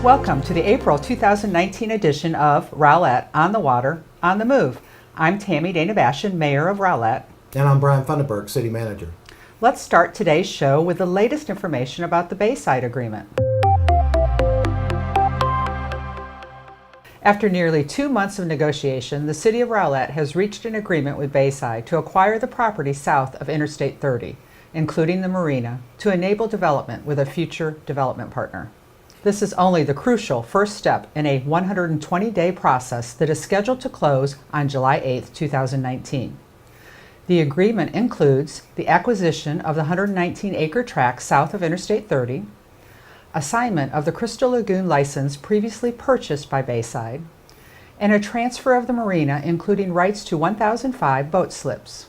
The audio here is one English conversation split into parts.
Welcome to the April 2019 edition of Rowlett on the Water, on the Move. I'm Tammy Dana-Bashian, Mayor of Rowlett. And I'm Brian Funderburk, City Manager. Let's start today's show with the latest information about the Bayside Agreement. After nearly 2 months of negotiation, the City of Rowlett has reached an agreement with Bayside to acquire the property south of Interstate 30, including the marina, to enable development with a future development partner. This is only the crucial first step in a 120-day process that is scheduled to close on July 8, 2019. The agreement includes the acquisition of the 119-acre tract south of Interstate 30, assignment of the Crystal Lagoon license previously purchased by Bayside, and a transfer of the marina including rights to 1,005 boat slips.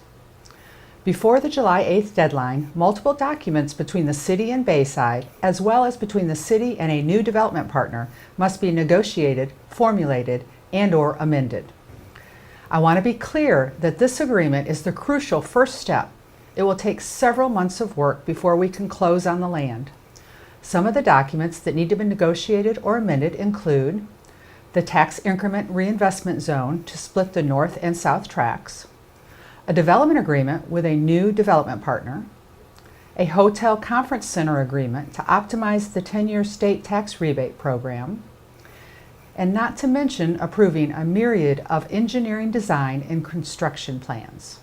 Before the July 8th deadline, multiple documents between the City and Bayside, as well as between the City and a new development partner, must be negotiated, formulated, and/or amended. I want to be clear that this agreement is the crucial first step. It will take several months of work before we can close on the land. Some of the documents that need to be negotiated or amended include the tax increment reinvestment zone to split the north and south tracts, a development agreement with a new development partner, a hotel conference center agreement to optimize the 10-year state tax rebate program, and not to mention approving a myriad of engineering design and construction plans.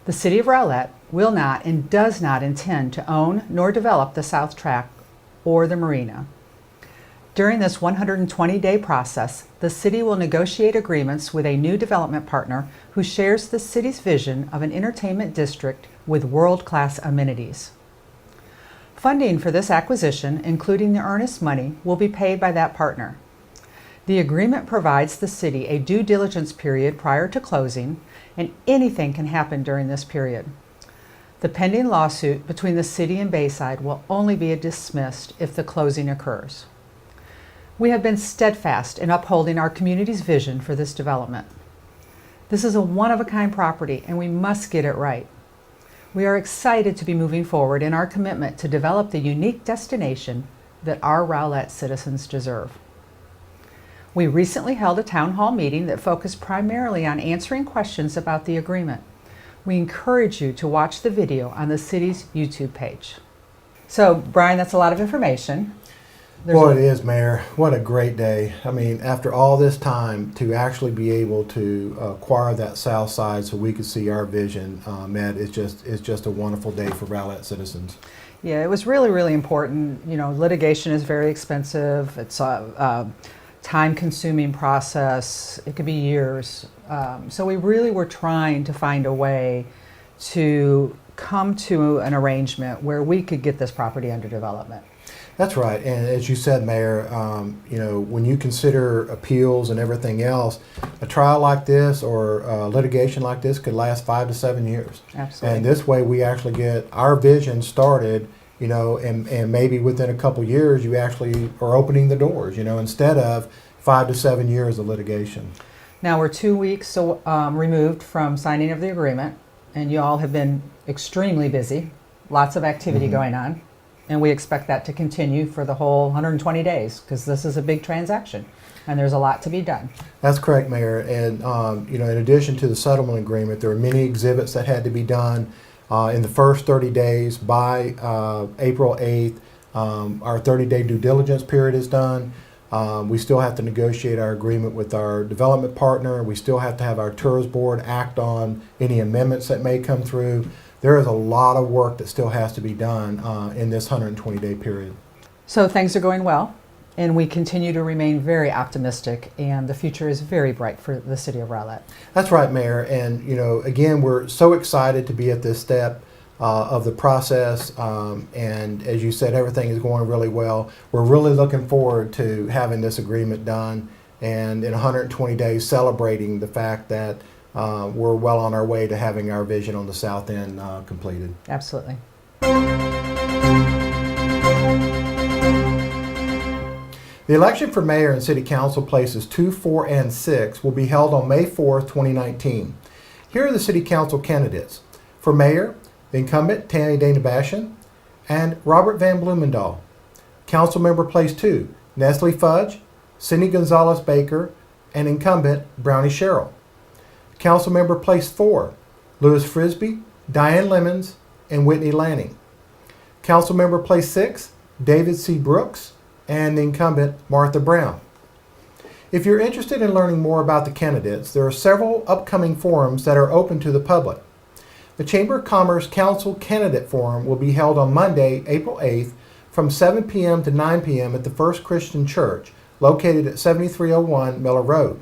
The City of Rowlett will not and does not intend to own nor develop the South Tract or the marina. During this 120-day process, the City will negotiate agreements with a new development partner who shares the City's vision of an entertainment district with world-class amenities. Funding for this acquisition, including the earnest money, will be paid by that partner. The agreement provides the City a due diligence period prior to closing, and anything can happen during this period. The pending lawsuit between the City and Bayside will only be dismissed if the closing occurs. We have been steadfast in upholding our community's vision for this development. This is a one-of-a-kind property, and we must get it right. We are excited to be moving forward in our commitment to develop the unique destination that our Rowlett citizens deserve. We recently held a town hall meeting that focused primarily on answering questions about the agreement. We encourage you to watch the video on the City's YouTube page. So, Brian, that's a lot of information. Well, it is, Mayor. What a great day. I mean, after all this time, to actually be able to acquire that south side so we could see our vision met is just a wonderful day for Rowlett citizens. Yeah, it was really, really important. You know, litigation is very expensive. It's a time-consuming process. It could be years. So we really were trying to find a way to come to an arrangement where we could get this property under development. That's right, and as you said, Mayor, you know, when you consider appeals and everything else, a trial like this or litigation like this could last 5 to 7 years. Absolutely. And this way we actually get our vision started, you know, and maybe within a couple years you actually are opening the doors, you know, instead of 5 to 7 years of litigation. Now we're 2 weeks removed from signing of the agreement, and you all have been extremely busy, lots of activity going on. And we expect that to continue for the whole 120 days because this is a big transaction and there's a lot to be done. That's correct, Mayor. And you know, in addition to the settlement agreement, there are many exhibits that had to be done in the first 30 days by April 8th. Our 30-day due diligence period is done. We still have to negotiate our agreement with our development partner. We still have to have our TIRZ board act on any amendments that may come through. There is a lot of work that still has to be done in this 120-day period. So things are going well, and we continue to remain very optimistic, and the future is very bright for the City of Rowlett. That's right, Mayor. And you know, again, we're so excited to be at this step of the process. And as you said, everything is going really well. We're really looking forward to having this agreement done, and in 120 days celebrating the fact that we're well on our way to having our vision on the south end completed. Absolutely. The election for mayor and city council places 2, 4, and 6 will be held on May 4th, 2019. Here are the city council candidates. For mayor, the incumbent Tammy Dana-Bashian and Robert Van Blumendahl. Council member place 2, Nestle Fudge, Cindy Gonzalez Baker, and incumbent Brownie Sherrill. Councilmember Place 4, Louis Frisbee, Diane Lemons, and Whitney Lanning. Councilmember Place 6, David C. Brooks, and the incumbent Martha Brown. If you're interested in learning more about the candidates, there are several upcoming forums that are open to the public. The Chamber of Commerce Council Candidate Forum will be held on Monday, April 8th from 7 p.m. to 9 p.m. at the First Christian Church, located at 7301 Miller Road.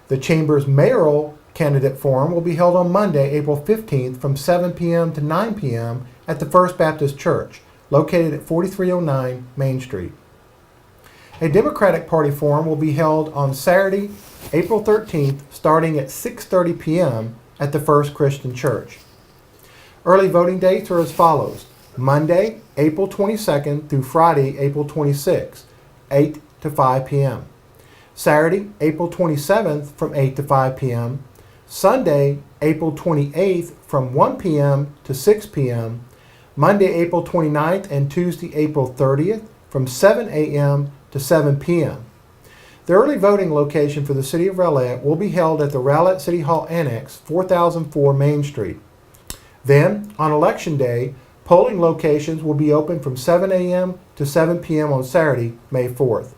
The Chamber's Mayoral Candidate Forum will be held on Monday, April 15th from 7 p.m. to 9 p.m. at the First Baptist Church, located at 4309 Main Street. A Democratic Party forum will be held on Saturday, April 13th, starting at 6:30 p.m. at the First Christian Church. Early voting dates are as follows: Monday, April 22nd through Friday, April 26th, 8 to 5 p.m. Saturday, April 27th from 8 to 5 p.m. Sunday, April 28th from 1 p.m. to 6 p.m. Monday, April 29th and Tuesday, April 30th from 7 a.m. to 7 p.m. The early voting location for the City of Rowlett will be held at the Rowlett City Hall Annex, 4004 Main Street. Then, on Election Day, polling locations will be open from 7 a.m. to 7 p.m. on Saturday, May 4th.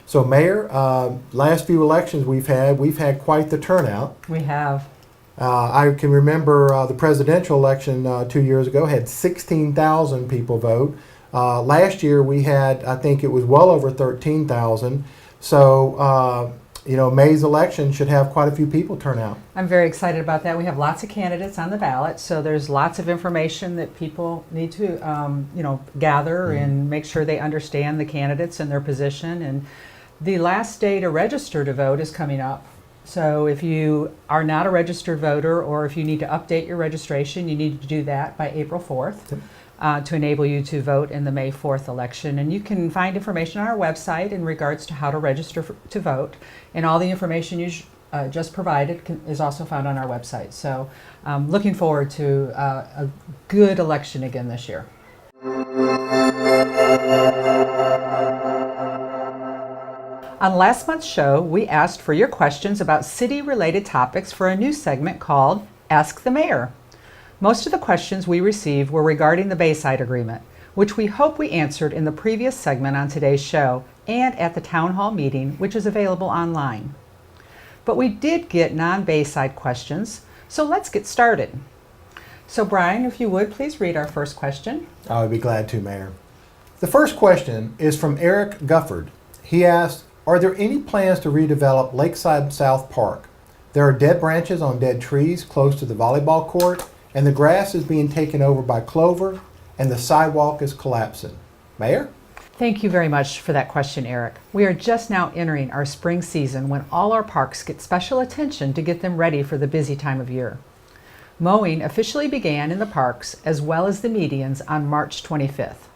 So, Mayor, last few elections we've had quite the turnout. We have. I can remember the presidential election 2 years ago had 16,000 people vote. Last year we had, I think it was well over 13,000. So, May's election should have quite a few people turn out. I'm very excited about that. We have lots of candidates on the ballot, so there's lots of information that people need to, gather and make sure they understand the candidates and their position. And the last day to register to vote is coming up. So if you are not a registered voter or if you need to update your registration, you need to do that by April 4th. To enable you to vote in the May 4th election. And you can find information on our website in regards to how to register to vote. And all the information you just provided is also found on our website. So looking forward to a good election again this year. On last month's show, we asked for your questions about city-related topics for a new segment called Ask the Mayor. Most of the questions we received were regarding the Bayside Agreement, which we hope we answered in the previous segment on today's show and at the Town Hall meeting, which is available online. But we did get non-Bayside questions, so let's get started. So Brian, if you would, please read our first question. I would be glad to, Mayor. The first question is from Eric Gufford. He asked, are there any plans to redevelop Lakeside South Park? There are dead branches on dead trees close to the volleyball court, and the grass is being taken over by clover, and the sidewalk is collapsing. Mayor? Thank you very much for that question, Eric. We are just now entering our spring season when all our parks get special attention to get them ready for the busy time of year. Mowing officially began in the parks as well as the medians on March 25th.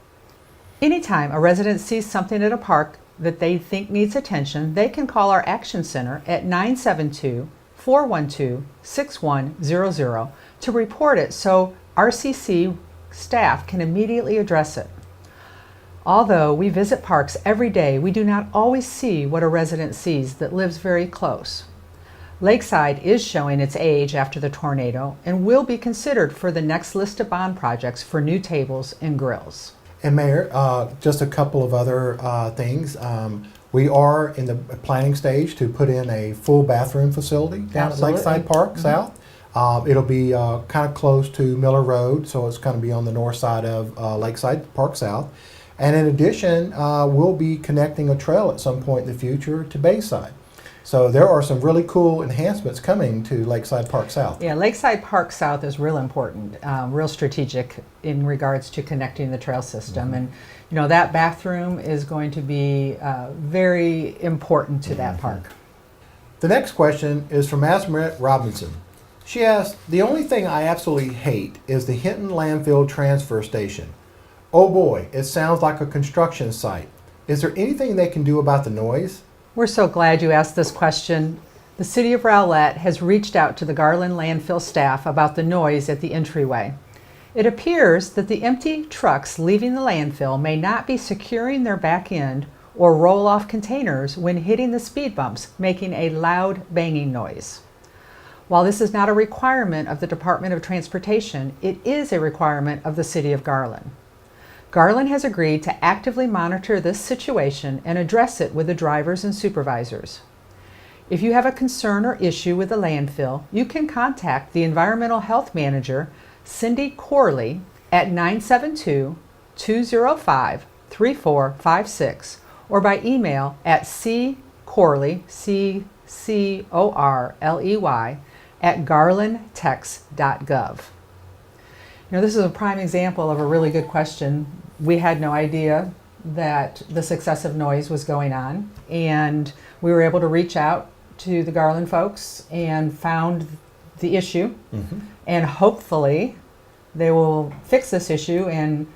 Anytime a resident sees something at a park that they think needs attention, they can call our Action Center at 972-412-6100 to report it so RCC staff can immediately address it. Although we visit parks every day, we do not always see what a resident sees that lives very close. Lakeside is showing its age after the tornado and will be considered for the next list of bond projects for new tables and grills. And Mayor, just a couple of other things. We are in the planning stage to put in a full bathroom facility down at Lakeside Park South. It'll be kind of close to Miller Road, so it's going to be on the north side of Lakeside Park South. And in addition, we'll be connecting a trail at some point in the future to Bayside. So there are some really cool enhancements coming to Lakeside Park South. Yeah, Lakeside Park South is real important, real strategic in regards to connecting the trail system. And that bathroom is going to be very important to that park. The next question is from Asmerette Robinson. She asked, the only thing I absolutely hate is the Hinton Landfill Transfer Station. Oh boy, it sounds like a construction site. Is there anything they can do about the noise? We're so glad you asked this question. The City of Rowlett has reached out to the Garland landfill staff about the noise at the entryway. It appears that the empty trucks leaving the landfill may not be securing their back end or roll off containers when hitting the speed bumps, making a loud banging noise. While this is not a requirement of the Department of Transportation, it is a requirement of the City of Garland. Garland has agreed to actively monitor this situation and address it with the drivers and supervisors. If you have a concern or issue with the landfill, you can contact the Environmental Health Manager, Cindy Corley, at 972-205-3456 or by email at ccorley, C-C-O-R-L-E-Y, at garlandtex.gov. This is a prime example of a really good question. We had no idea that this excessive noise was going on, and we were able to reach out to the Garland folks and found the issue, and hopefully they will fix this issue, and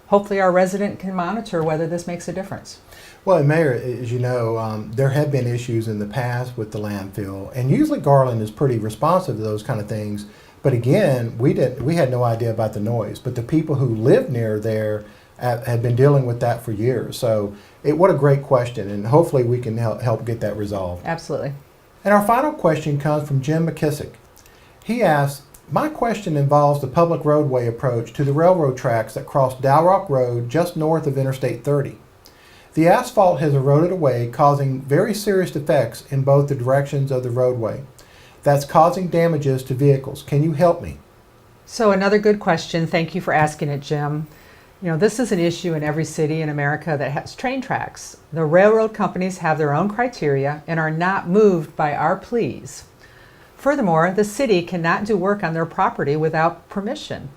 hopefully our resident can monitor whether this makes a difference. Well, Mayor, as you know, there have been issues in the past with the landfill, and usually Garland is pretty responsive to those kind of things. But again, we had no idea about the noise, but the people who live near there have been dealing with that for years. So what a great question, and hopefully we can help get that resolved. Absolutely. And our final question comes from Jim McKissick. He asks, my question involves the public roadway approach to the railroad tracks that cross Dow Rock Road just north of Interstate 30. The asphalt has eroded away, causing very serious defects in both the directions of the roadway. That's causing damages to vehicles. Can you help me? So another good question. Thank you for asking it, Jim. This is an issue in every city in America that has train tracks. The railroad companies have their own criteria and are not moved by our pleas. Furthermore, the city cannot do work on their property without permission.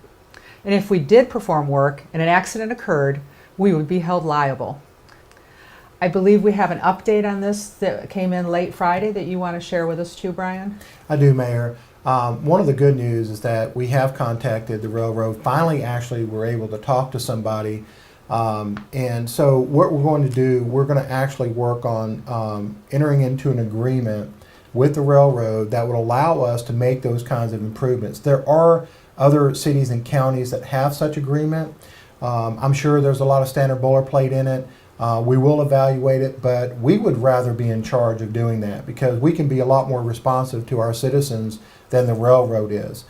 And if we did perform work and an accident occurred, we would be held liable. I believe we have an update on this that came in late Friday that you want to share with us too, Brian? I do, Mayor. One of the good news is that we have contacted the railroad. Finally, actually, we're able to talk to somebody. And so what we're going to do, we're going to actually work on entering into an agreement with the railroad that would allow us to make those kinds of improvements. There are other cities and counties that have such agreement. I'm sure there's a lot of standard boilerplate in it. We will evaluate it, but we would rather be in charge of doing that because we can be a lot more responsive to our citizens than the railroad is.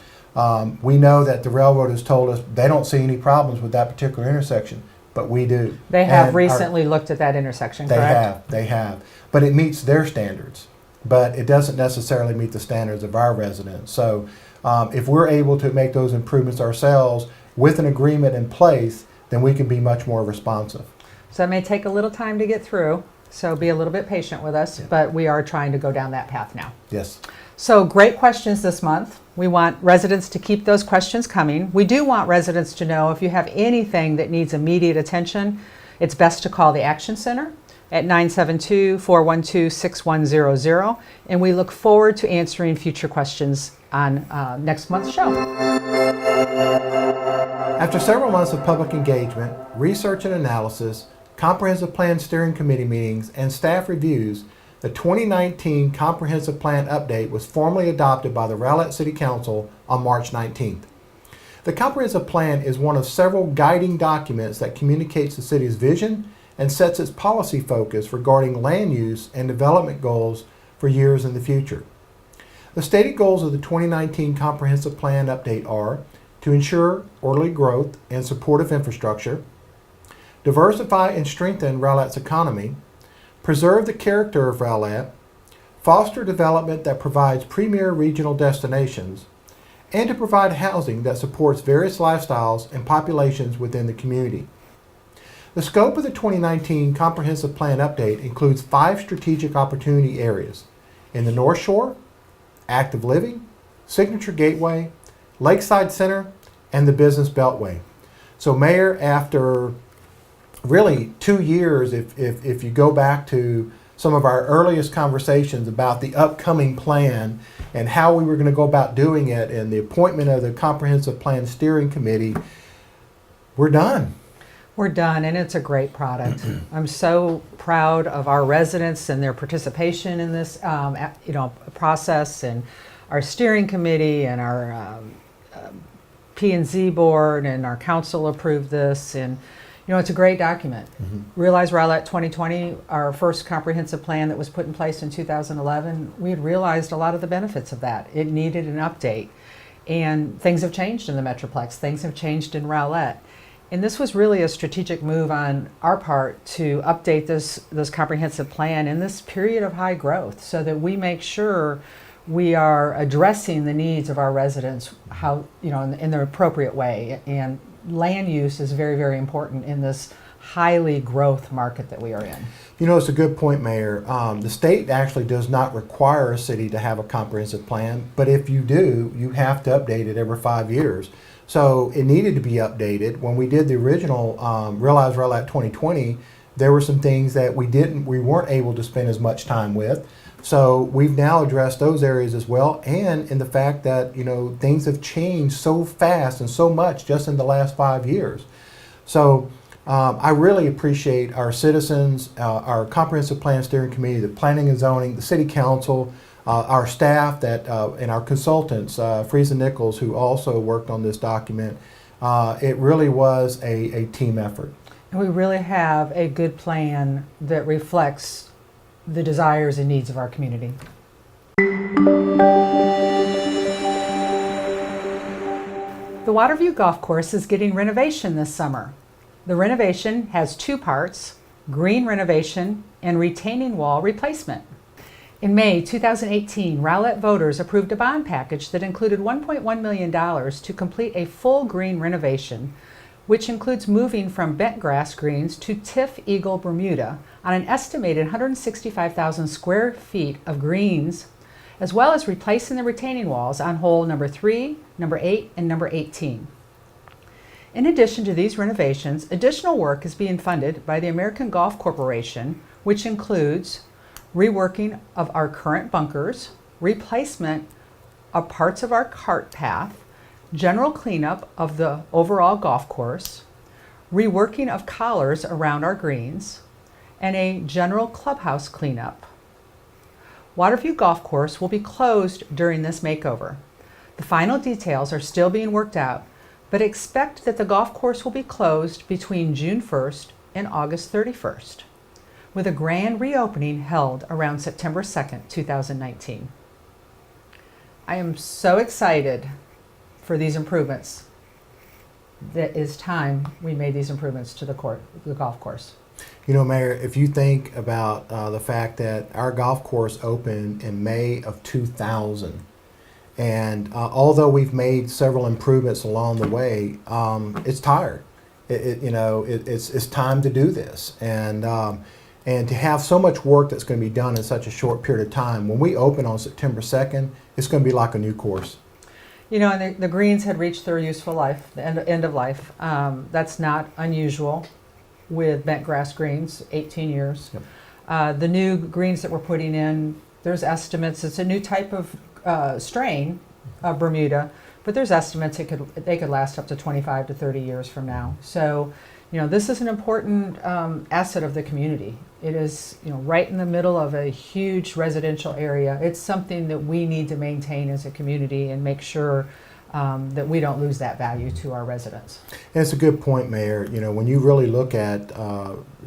We know that the railroad has told us they don't see any problems with that particular intersection, but we do. They have recently looked at that intersection, correct? They have. But it meets their standards, but it doesn't necessarily meet the standards of our residents. So if we're able to make those improvements ourselves with an agreement in place, then we can be much more responsive. So it may take a little time to get through, so be a little bit patient with us, but we are trying to go down that path now. Yes. So great questions this month. We want residents to keep those questions coming. We do want residents to know if you have anything that needs immediate attention, it's best to call the Action Center at 972-412-6100, and we look forward to answering future questions on next month's show. After several months of public engagement, research and analysis, comprehensive plan steering committee meetings, and staff reviews, the 2019 Comprehensive Plan Update was formally adopted by the Rowlett City Council on March 19th. The Comprehensive Plan is one of several guiding documents that communicates the city's vision and sets its policy focus regarding land use and development goals for years in the future. The stated goals of the 2019 Comprehensive Plan Update are to ensure orderly growth and supportive infrastructure, diversify and strengthen Rowlett's economy, preserve the character of Rowlett, foster development that provides premier regional destinations, and to provide housing that supports various lifestyles and populations within the community. The scope of the 2019 Comprehensive Plan Update includes 5 strategic opportunity areas in the North Shore, Active Living, Signature Gateway, Lakeside Center, and the Business Beltway. So Mayor, after really 2 years, if you go back to some of our earliest conversations about the upcoming plan and how we were going to go about doing it and the appointment of the Comprehensive Plan Steering Committee, we're done. We're done, and it's a great product. I'm so proud of our residents and their participation in this process, and our steering committee and our P&Z board and our council approved this, and You know, it's a great document. Realize Rowlett 2020, our first comprehensive plan that was put in place in 2011, we had realized a lot of the benefits of that. It needed an update. And things have changed in the Metroplex. Things have changed in Rowlett. And this was really a strategic move on our part to update this comprehensive plan in this period of high growth so that we make sure we are addressing the needs of our residents in the appropriate way. And land use is very, very important in this highly growth market that we are in. You know, it's a good point, Mayor. The state actually does not require a city to have a comprehensive plan, but if you do, you have to update it every 5 years. So it needed to be updated. When we did the original Realize Rowlett 2020, there were some things that we weren't able to spend as much time with. So we've now addressed those areas as well, and in the fact that, you know, things have changed so fast and so much just in the last 5 years. So I really appreciate our citizens, our comprehensive plan steering committee, the planning and zoning, the city council, our staff and our consultants, Friesen Nichols, who also worked on this document. It really was a team effort. And we really have a good plan that reflects the desires and needs of our community. The Waterview Golf Course is getting renovation this summer. The renovation has two parts: green renovation and retaining wall replacement. In May 2018, Rowlett voters approved a bond package that included $1.1 million to complete a full green renovation, which includes moving from bent grass greens to Tiff Eagle Bermuda on an estimated 165,000 square feet of greens, as well as replacing the retaining walls on hole number 3, number 8, and number 18. In addition to these renovations, additional work is being funded by the American Golf Corporation, which includes reworking of our current bunkers, replacement of parts of our cart path, general cleanup of the overall golf course, reworking of collars around our greens, and a general clubhouse cleanup. Waterview Golf Course will be closed during this makeover. The final details are still being worked out, but expect that the golf course will be closed between June 1st and August 31st, with a grand reopening held around September 2nd, 2019. I am so excited for these improvements. That is time we made these improvements to the golf course. You know, Mayor, if you think about the fact that our golf course opened in May of 2000, and although we've made several improvements along the way, it's tired. It's time to do this, and to have so much work that's going to be done in such a short period of time. When we open on September 2nd, it's going to be like a new course. You know, and the greens had reached their useful life, the end of life. That's not unusual with bent grass greens, 18 years. Yep. The new greens that we're putting in, there's estimates. It's a new type of strain of Bermuda, but there's estimates they could last up to 25 to 30 years from now. So, you know, this is an important asset of the community. It is, you know, right in the middle of a huge residential area. It's something that we need to maintain as a community and make sure that we don't lose that value to our residents. And it's a good point, Mayor. You know, when you really look at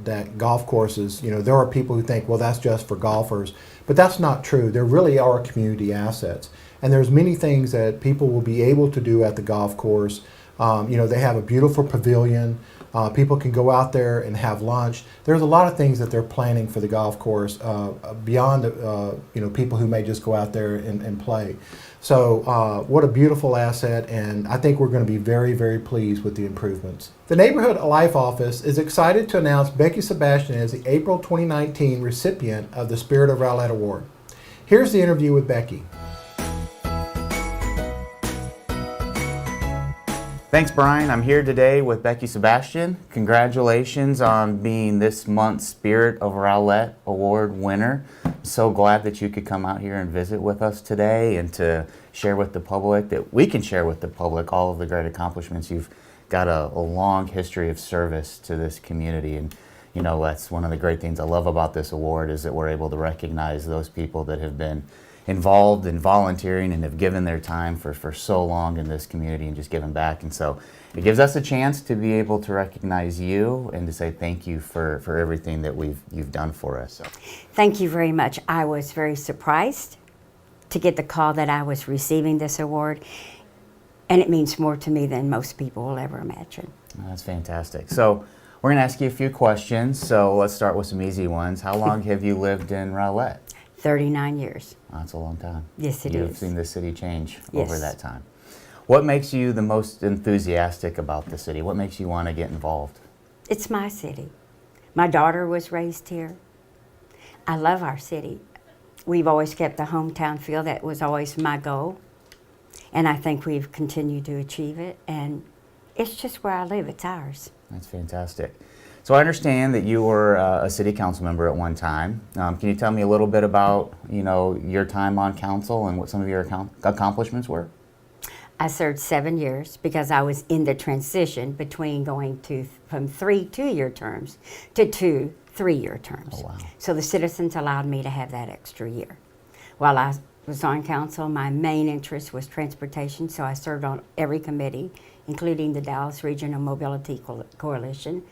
that golf courses, you know, there are people who think, well, that's just for golfers, but that's not true. There really are community assets, and there's many things that people will be able to do at the golf course. You know, they have a beautiful pavilion. People can go out there and have lunch. There's a lot of things that they're planning for the golf course beyond, you know, people who may just go out there and play. So what a beautiful asset, and I think we're going to be very, very pleased with the improvements. The Neighborhood Life Office is excited to announce Becky Sebastian as the April 2019 recipient of the Spirit of Rowlett Award. Here's the interview with Becky. Thanks, Brian. I'm here today with Becky Sebastian. Congratulations on being this month's Spirit of Rowlett Award winner. I'm so glad that you could come out here and visit with us today and to share with the public, that we can share with the public all of the great accomplishments. You've got a long history of service to this community, and you know, that's one of the great things I love about this award, is that we're able to recognize those people that have been involved in volunteering and have given their time for so long in this community and just given back. And so it gives us a chance to be able to recognize you and to say thank you for everything that you've done for us. So. Thank you very much. I was very surprised to get the call that I was receiving this award, and it means more to me than most people will ever imagine. That's fantastic. So we're going to ask you a few questions. So let's start with some easy ones. How long have you lived in Rowlett? 39 years. Oh, that's a long time. Yes, it You've is. seen the city change Yes. over that time. What makes you the most enthusiastic about the city? What makes you want to get involved? It's my city. My daughter was raised here. I love our city. We've always kept the hometown feel. That was always my goal. And I think we've continued to achieve it. And it's just where I live. It's ours. That's fantastic. So I understand that you were a city council member at one time. Can you tell me a little bit about, you know, your time on council and what some of your accomplishments were? I served 7 years because I was in the transition between going from 3 2-year terms to 2 3-year terms. Oh, wow. So the citizens allowed me to have that extra year. While I was on council, my main interest was transportation, so I served on every committee, including the Dallas Regional Mobility Coalition.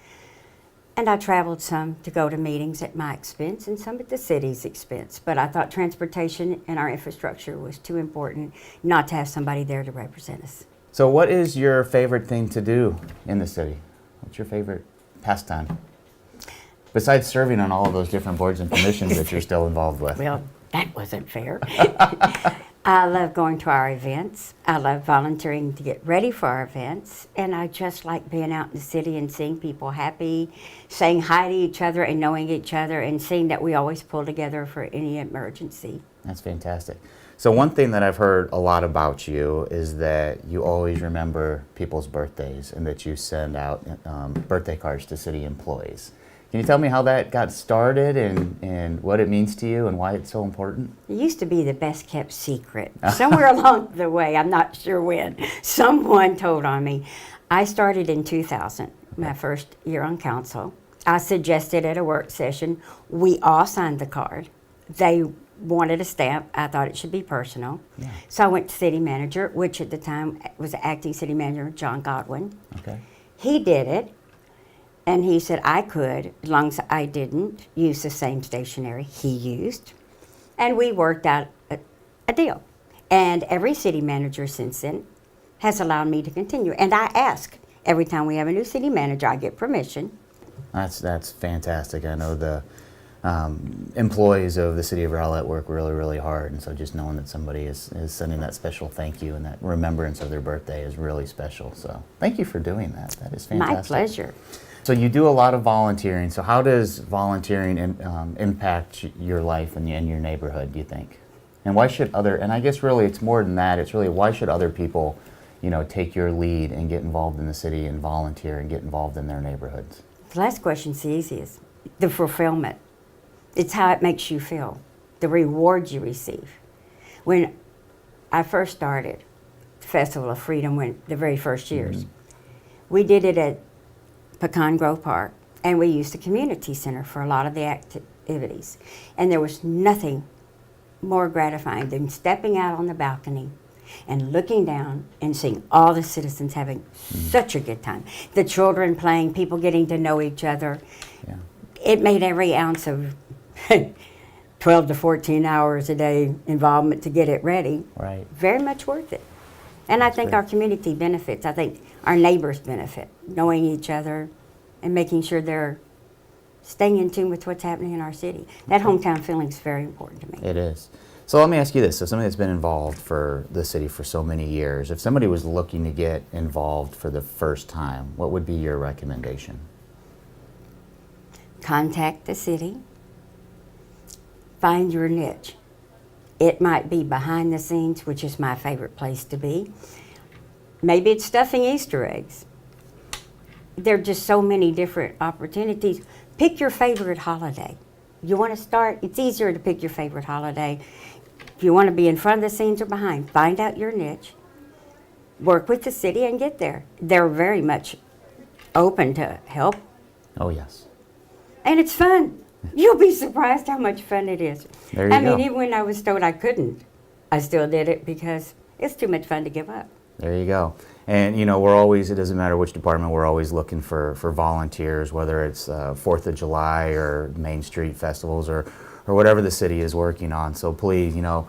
And I traveled some to go to meetings at my expense and some at the city's expense. But I thought transportation and our infrastructure was too important not to have somebody there to represent us. So what is your favorite thing to do in the city? What's your favorite pastime? Besides serving on all of those different boards and commissions that you're still involved with. Well, that wasn't fair. I love going to our events. I love volunteering to get ready for our events. And I just like being out in the city and seeing people happy, saying hi to each other and knowing each other and seeing that we always pull together for any emergency. That's fantastic. So one thing that I've heard a lot about you is that you always remember people's birthdays and that you send out birthday cards to city employees. Can you tell me how that got started and what it means to you and why it's so important? It used to be the best kept secret. Somewhere along the way, I'm not sure when, someone told on me. I started in 2000, my first year on council. I suggested at a work session, we all signed the card. They wanted a stamp. I thought it should be personal. Yeah. So I went to city manager, which at the time was acting city manager, John Godwin. Okay. He did it. And he said I could, as long as I didn't use the same stationery he used. And we worked out a deal. And every city manager since then has allowed me to continue. And I ask every time we have a new city manager, I get permission. That's fantastic. I know the employees of the City of Rowlett work really, really hard. And so just knowing that somebody is sending that special thank you and that remembrance of their birthday is really special. So thank you for doing that. That is fantastic. My pleasure. So you do a lot of volunteering. So how does volunteering impact your life and your neighborhood, do you think? And why should and I guess really it's more than that, it's really why should other people, you know, take your lead and get involved in the city and volunteer and get involved in their neighborhoods? The last question's the easiest. The fulfillment. It's how it makes you feel, the reward you receive. When I first started the Festival of Freedom, the very first years, we did it at Pecan Grove Park, and we used the community center for a lot of the activities. And there was nothing more gratifying than stepping out on the balcony and looking down and seeing all the citizens having such a good time. The children playing, people getting to know each other. Yeah. It made every ounce of 12 to 14 hours a day involvement to get it ready Right. very much worth it. And I think great. our community benefits. I think our neighbors benefit, knowing each other and making sure they're staying in tune with what's happening in our city. That hometown feeling is very important to me. It is. So let me ask you this. So somebody that's been involved for the city for so many years, if somebody was looking to get involved for the first time, what would be your recommendation? Contact the city. Find your niche. It might be behind the scenes, which is my favorite place to be. Maybe it's stuffing Easter eggs. There are just so many different opportunities. Pick your favorite holiday. You want to start, it's easier to pick your favorite holiday. If you want to be in front of the scenes or behind, find out your niche. Work with the city and get there. They're very much open to help. Oh, yes. And it's fun. You'll be surprised how much fun it is. There you I go. mean, even when I was told I couldn't, I still did it because it's too much fun to give up. There you go. And you know, we're always, it doesn't matter which department, we're always looking for volunteers, whether it's 4th of July or Main Street festivals or whatever the city is working on. So please, you know,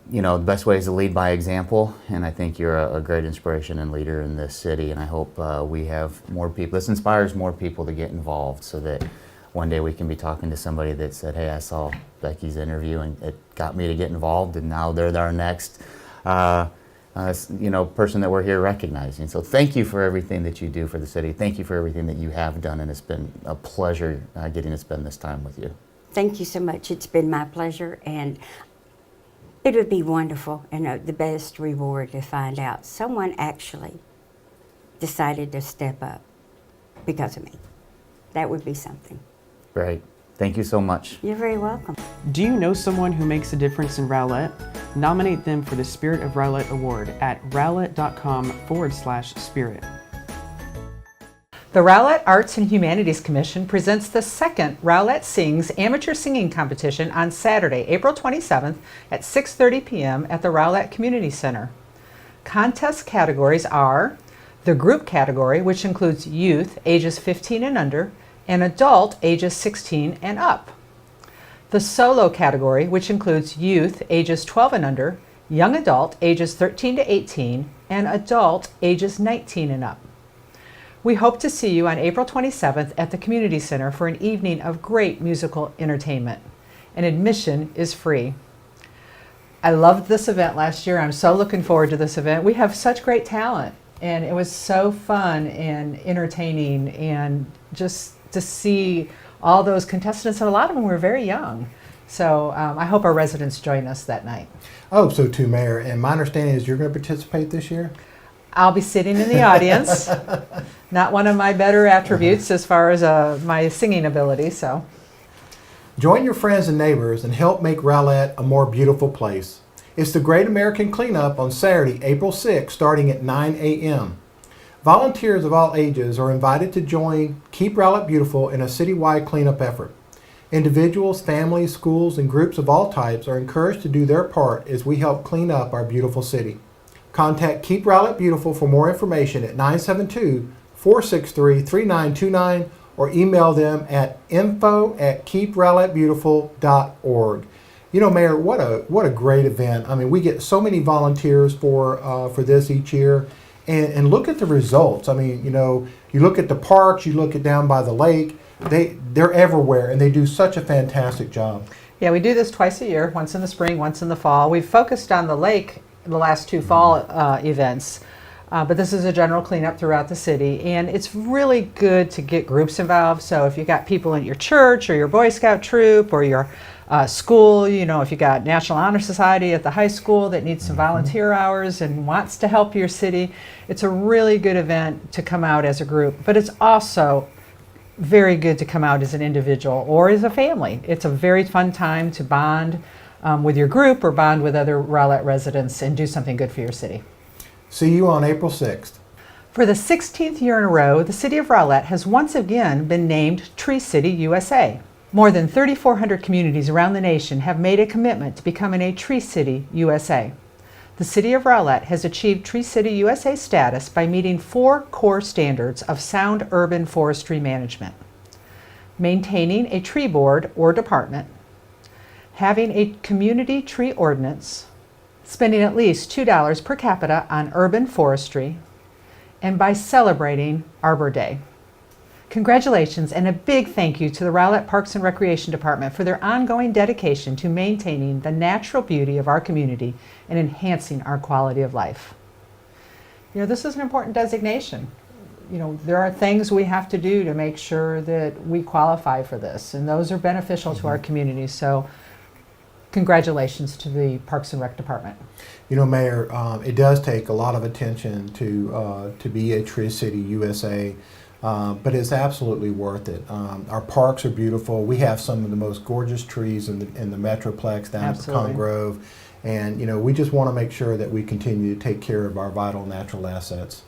the best way is to lead by example, and I think you're a great inspiration and leader in this city, and I hope we have more people. This inspires more people to get involved so that one day we can be talking to somebody that said, hey, I saw Becky's interview and it got me to get involved, and now they're our next person that we're here recognizing. So thank you for everything that you do for the city. Thank you for everything that you have done, and it's been a pleasure getting to spend this time with you. Thank you so much. It's been my pleasure, and it would be wonderful and the best reward to find out someone actually decided to step up because of me. That would be something. Great. Thank you so much. You're very welcome. Do you know someone who makes a difference in Rowlett? Nominate them for the Spirit of Rowlett Award at rowlett.com/spirit. The Rowlett Arts and Humanities Commission presents the second Rowlett Sings amateur singing competition on Saturday, April 27th at 6:30 p.m. at the Rowlett Community Center. Contest categories are the group category, which includes youth ages 15 and under, and adult ages 16 and up. The solo category, which includes youth ages 12 and under, young adult ages 13 to 18, and adult ages 19 and up. We hope to see you on April 27th at the Community Center for an evening of great musical entertainment. And admission is free. I loved this event last year. I'm so looking forward to this event. We have such great talent, and it was so fun and entertaining, and just to see all those contestants, and a lot of them were very young. So I hope our residents join us that night. Oh, so too, Mayor. And my understanding is you're going to participate this year? I'll be sitting in the audience. Not one of my better attributes as far as my singing ability. So Join your friends and neighbors and help make Rowlett a more beautiful place. It's the Great American Cleanup on Saturday, April 6th, starting at 9 a.m. Volunteers of all ages are invited to join Keep Rowlett Beautiful in a citywide cleanup effort. Individuals, families, schools, and groups of all types are encouraged to do their part as we help clean up our beautiful city. Contact Keep Rowlett Beautiful for more information at 972-463-3929 or email them at info@keeprowlettbeautiful.org. You know, Mayor, what a great event. I mean, we get so many volunteers for this each year. And look at the results. I mean, you know, you look at the parks, you look at down by the lake, they're everywhere, and they do such a fantastic job. yeah, we do this twice a year, once in the spring, once in the fall. We've focused on the lake the last two fall events, but this is a general cleanup throughout the city, and it's really good to get groups involved. So if you got people in your church or your Boy Scout troop or your school, you know, if you got National Honor Society at the high school that needs some volunteer hours and wants to help your city, it's a really good event to come out as a group. But it's also very good to come out as an individual or as a family. It's a very fun time to bond with your group or bond with other Rowlett residents and do something good for your city. See you on April 6th. For the 16th year in a row, the City of Rowlett has once again been named Tree City USA. More than 3,400 communities around the nation have made a commitment to becoming a Tree City USA. The City of Rowlett has achieved Tree City USA status by meeting 4 core standards of sound urban forestry management: maintaining a tree board or department, having a community tree ordinance, spending at least $2 per capita on urban forestry, and by celebrating Arbor Day. Congratulations and a big thank you to the Rowlett Parks and Recreation Department for their ongoing dedication to maintaining the natural beauty of our community and enhancing our quality of life. You know, this is an important designation. You know, there are things we have to do to make sure that we qualify for this, and those are beneficial to our community. So congratulations to the Parks and Rec Department. You know, Mayor, it does take a lot of attention to be a Tree City USA. But it's absolutely worth it. Our parks are beautiful. We have some of the most gorgeous trees in the Metroplex down at Pecan Grove. And, you know, we just want to make sure that we continue to take care of our vital natural assets.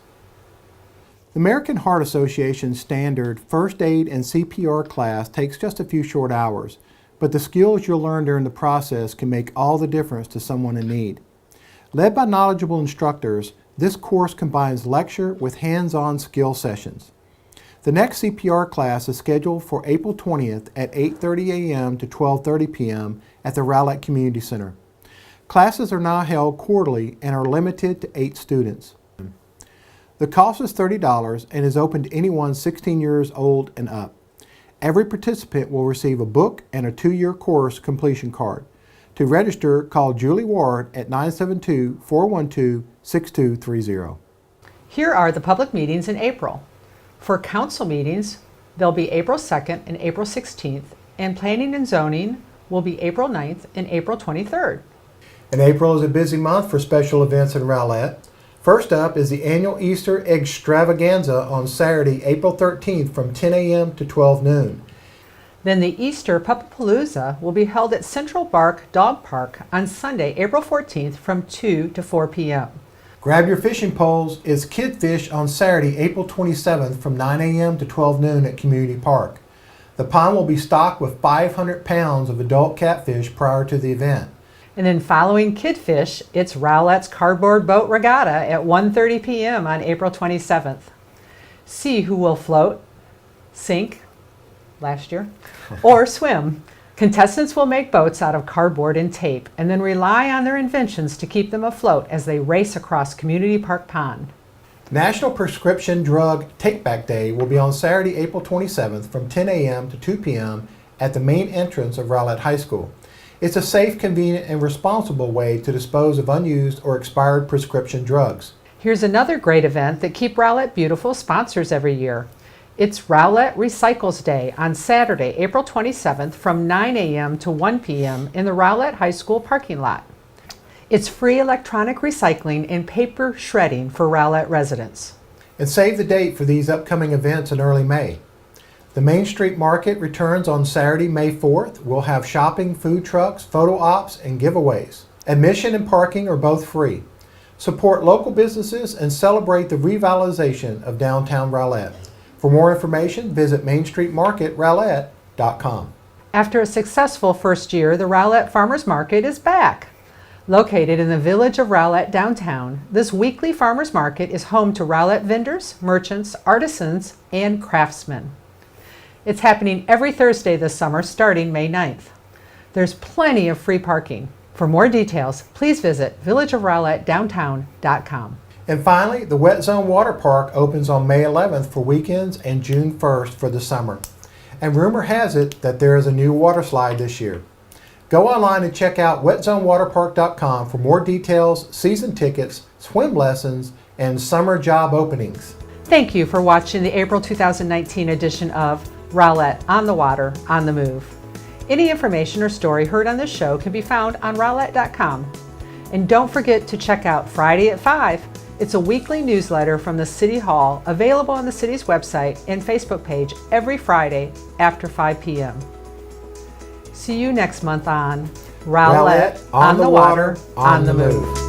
The American Heart Association's standard first aid and CPR class takes just a few short hours, but the skills you'll learn during the process can make all the difference to someone in need. Led by knowledgeable instructors, this course combines lecture with hands-on skill sessions. The next CPR class is scheduled for April 20th at 8:30 a.m. to 12:30 p.m. at the Rowlett Community Center. Classes are now held quarterly and are limited to 8 students. The cost is $30 and is open to anyone 16 years old and up. Every participant will receive a book and a 2-year course completion card. To register, call Julie Ward at 972-412-6230. Here are the public meetings in April. For council meetings, they'll be April 2nd and April 16th, and planning and zoning will be April 9th and April 23rd. And April is a busy month for special events in Rowlett. First up is the annual Easter Extravaganza on Saturday, April 13th from 10 a.m. to 12 noon. Then the Easter Puppapalooza will be held at Central Bark Dog Park on Sunday, April 14th from 2 to 4 p.m. Grab your fishing poles. It's Kid Fish on Saturday, April 27th from 9 a.m. to 12 noon at Community Park. The pond will be stocked with 500 pounds of adult catfish prior to the event. And then following Kidfish, it's Rowlett's Cardboard Boat Regatta at 1:30 p.m. on April 27th. See who will float, sink, last year, or swim. Contestants will make boats out of cardboard and tape and then rely on their inventions to keep them afloat as they race across Community Park Pond. National Prescription Drug Take-Back Day will be on Saturday, April 27th from 10 a.m. to 2 p.m. at the main entrance of Rowlett High School. It's a safe, convenient, and responsible way to dispose of unused or expired prescription drugs. Here's another great event that Keep Rowlett Beautiful sponsors every year. It's Rowlett Recycles Day on Saturday, April 27th from 9 a.m. to 1 p.m. in the Rowlett High School parking lot. It's free electronic recycling and paper shredding for Rowlett residents. And save the date for these upcoming events in early May. The Main Street Market returns on Saturday, May 4th. We'll have shopping, food trucks, photo ops, and giveaways. Admission and parking are both free. Support local businesses and celebrate the revitalization of downtown Rowlett. For more information, visit mainstreetmarketrowlett.com. After a successful first year, the Rowlett Farmers Market is back. Located in the village of Rowlett downtown, this weekly farmers market is home to Rowlett vendors, merchants, artisans, and craftsmen. It's happening every Thursday this summer starting May 9th. There's plenty of free parking. For more details, please visit villageofrowlettdowntown.com. And finally, the Wet Zone Water Park opens on May 11th for weekends and June 1st for the summer. And rumor has it that there is a new water slide this year. Go online and check out wetzonewaterpark.com for more details, season tickets, swim lessons, and summer job openings. Thank you for watching the April 2019 edition of Rowlett on the Water, on the Move. Any information or story heard on this show can be found on rowlett.com. And don't forget to check out Friday at 5. It's a weekly newsletter from the City Hall available on the city's website and Facebook page every Friday after 5 p.m. See you next month on Rowlett on the Water, on the Move.